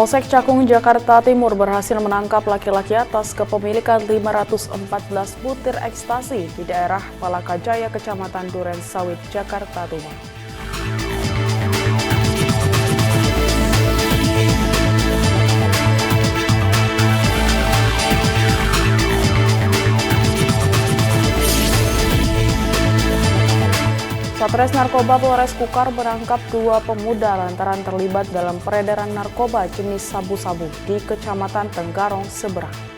Polsek Cakung, Jakarta Timur berhasil menangkap laki-laki atas kepemilikan 514 butir ekstasi di daerah Palakajaya, Kecamatan Duren Sawit, Jakarta Timur. Satres Narkoba Polres Kukar menangkap 2 pemuda lantaran terlibat dalam peredaran narkoba jenis sabu-sabu di Kecamatan Tenggarong Seberang.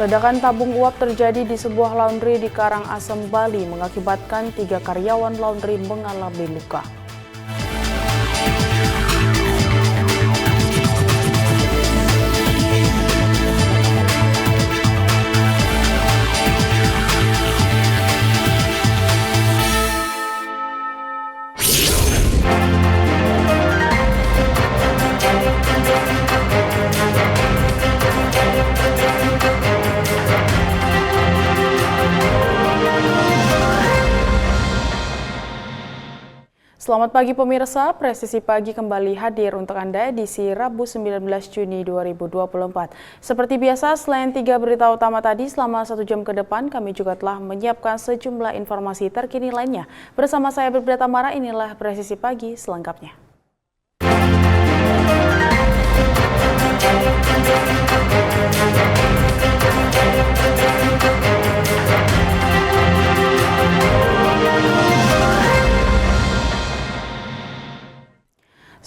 Ledakan tabung uap terjadi di sebuah laundry di Karangasem, Bali, mengakibatkan 3 karyawan laundry mengalami luka. Selamat pagi pemirsa, Presisi Pagi kembali hadir untuk Anda edisi Rabu 19 Juni 2024. Seperti biasa, selain 3 berita utama tadi, selama 1 jam ke depan kami juga telah menyiapkan sejumlah informasi terkini lainnya. Bersama saya Berbeda Tamara, inilah Presisi Pagi selengkapnya.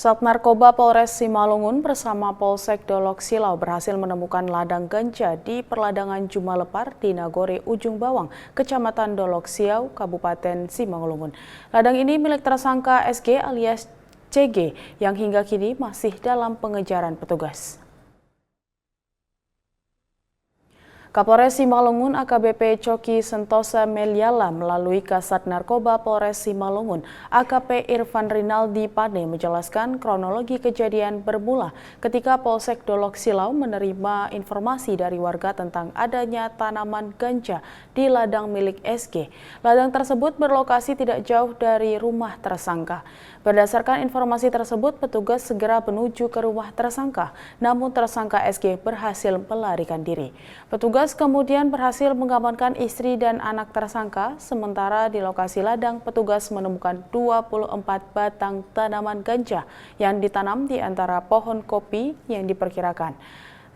Sat Narkoba Polres Simalungun bersama Polsek Dolok Silau berhasil menemukan ladang ganja di perladangan Jumalepar di Nagore Ujung Bawang, Kecamatan Dolok Siau, Kabupaten Simalungun. Ladang ini milik tersangka SG alias CG yang hingga kini masih dalam pengejaran petugas. Kapolres Simalungun AKBP Coki Sentosa Meliala melalui Kasat Narkoba Polres Simalungun AKP Irfan Rinaldi Pane menjelaskan kronologi kejadian bermula ketika Polsek Dolok Silau menerima informasi dari warga tentang adanya tanaman ganja di ladang milik SG. Ladang tersebut berlokasi tidak jauh dari rumah tersangka. Berdasarkan informasi tersebut, petugas segera menuju ke rumah tersangka, namun tersangka SG berhasil melarikan diri. Petugas kemudian berhasil mengamankan istri dan anak tersangka, sementara di lokasi ladang petugas menemukan 24 batang tanaman ganja yang ditanam di antara pohon kopi yang diperkirakan.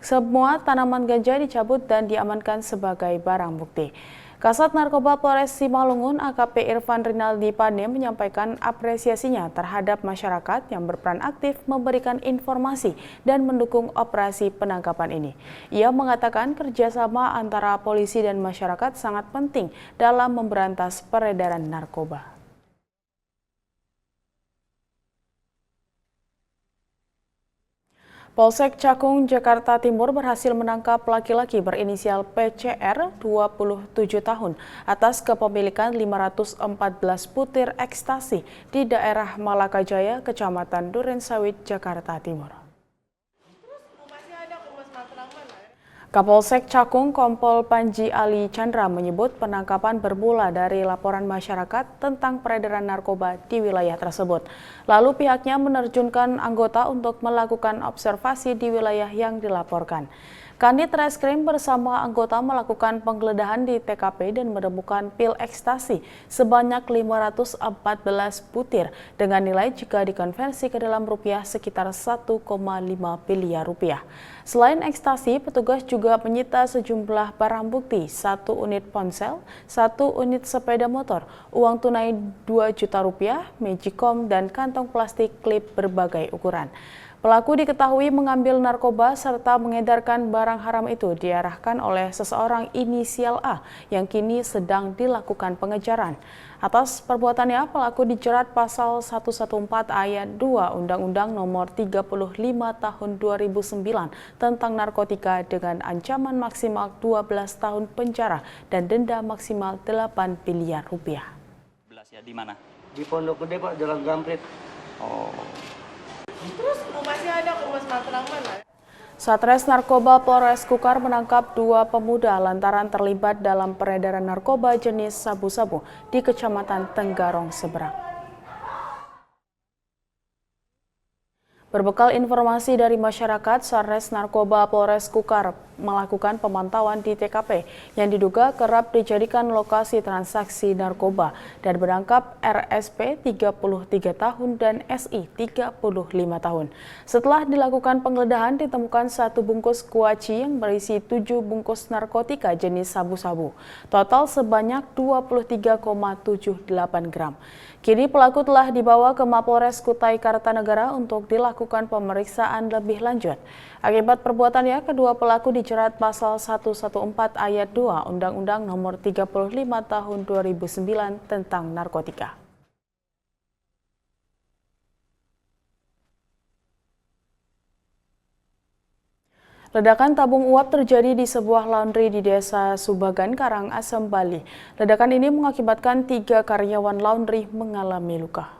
Semua tanaman ganja dicabut dan diamankan sebagai barang bukti. Kasat Narkoba Polres Simalungun AKP Irfan Rinaldi Pane menyampaikan apresiasinya terhadap masyarakat yang berperan aktif memberikan informasi dan mendukung operasi penangkapan ini. Ia mengatakan kerjasama antara polisi dan masyarakat sangat penting dalam memberantas peredaran narkoba. Polsek Cakung, Jakarta Timur berhasil menangkap laki-laki berinisial PCR 27 tahun atas kepemilikan 514 butir ekstasi di daerah Palakajaya, Kecamatan Duren Sawit, Jakarta Timur. Kapolsek Cakung Kompol Panji Ali Chandra menyebut penangkapan bermula dari laporan masyarakat tentang peredaran narkoba di wilayah tersebut. Lalu pihaknya menerjunkan anggota untuk melakukan observasi di wilayah yang dilaporkan. Kanit Reskrim bersama anggota melakukan penggeledahan di TKP dan menemukan pil ekstasi sebanyak 514 butir dengan nilai jika dikonversi ke dalam rupiah sekitar 1,5 miliar rupiah. Selain ekstasi, petugas juga menyita sejumlah barang bukti, 1 unit ponsel, 1 unit sepeda motor, uang tunai 2 juta rupiah, magicom, dan kantong plastik klip berbagai ukuran. Pelaku diketahui mengambil narkoba serta mengedarkan barang haram itu diarahkan oleh seseorang inisial A yang kini sedang dilakukan pengejaran. Atas perbuatannya, pelaku dijerat pasal 114 ayat 2 Undang-Undang Nomor 35 Tahun 2009 tentang narkotika dengan ancaman maksimal 12 tahun penjara dan denda maksimal 8 miliar rupiah. Ya, di mana? Di Pondok Gede, Pak, Jalan Gamprit. Oh. Terus masih ada Mas Matraman. Satres Narkoba Polres Kukar menangkap 2 pemuda lantaran terlibat dalam peredaran narkoba jenis sabu-sabu di Kecamatan Tenggarong, Seberang. Berbekal informasi dari masyarakat, Satres Narkoba Polres Kukar melakukan pemantauan di TKP yang diduga kerap dijadikan lokasi transaksi narkoba dan menangkap RSP 33 tahun dan SI 35 tahun. Setelah dilakukan penggeledahan ditemukan 1 bungkus kuaci yang berisi 7 bungkus narkotika jenis sabu-sabu. Total sebanyak 23,78 gram. Kini pelaku telah dibawa ke Mapolres Kutai Kartanegara untuk dilakukan pemeriksaan lebih lanjut. Akibat perbuatannya, kedua pelaku dijerat pasal 114 ayat 2 Undang-Undang Nomor 35 Tahun 2009 tentang narkotika. Ledakan tabung uap terjadi di sebuah laundry di Desa Subagan, Karangasem, Bali. Ledakan ini mengakibatkan 3 karyawan laundry mengalami luka.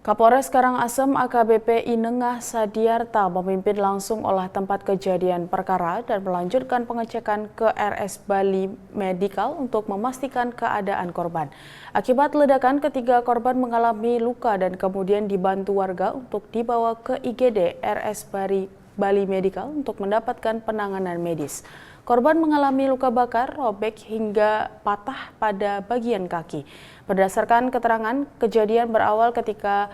Kapolres Karangasem AKBP Inengah Sadiarta memimpin langsung olah tempat kejadian perkara dan melanjutkan pengecekan ke RS Bali Medical untuk memastikan keadaan korban. Akibat ledakan, ketiga korban mengalami luka dan kemudian dibantu warga untuk dibawa ke IGD RS Bali Medical untuk mendapatkan penanganan medis. Korban mengalami luka bakar, robek hingga patah pada bagian kaki. Berdasarkan keterangan, kejadian berawal ketika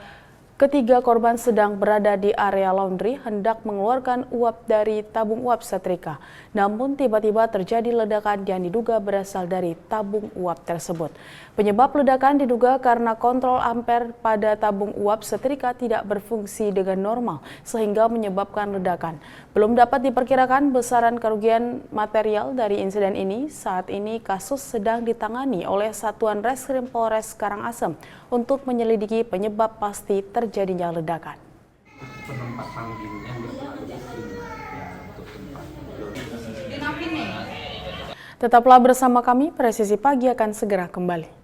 ketiga korban sedang berada di area laundry hendak mengeluarkan uap dari tabung uap setrika. Namun tiba-tiba terjadi ledakan yang diduga berasal dari tabung uap tersebut. Penyebab ledakan diduga karena kontrol ampere pada tabung uap setrika tidak berfungsi dengan normal sehingga menyebabkan ledakan. Belum dapat diperkirakan besaran kerugian material dari insiden ini. Saat ini kasus sedang ditangani oleh Satuan Reskrim Polres Karangasem untuk menyelidiki penyebab pasti terjadinya ledakan. Penempatan dirinya Tetaplah bersama kami, Presisi Pagi akan segera kembali.